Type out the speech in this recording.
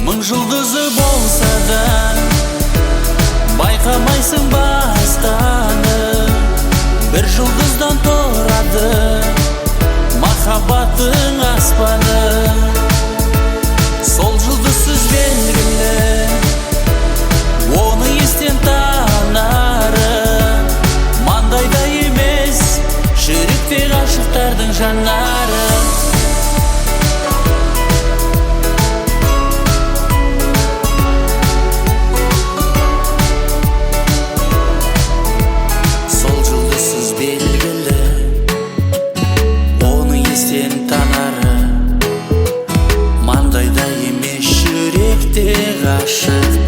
Мың жұлдызы болса да байқамайсың басқаны. Бір жұлдыздан тұрады махаббаттың аспаны. Сол жұлдызсыз белгілі, оны естен танары. Маңдайда емес, жүректе ғашықтардың жанары. Сол жұлдызсыз белгілі, оны естен танары. Маңдайда емес, жүректе ғашық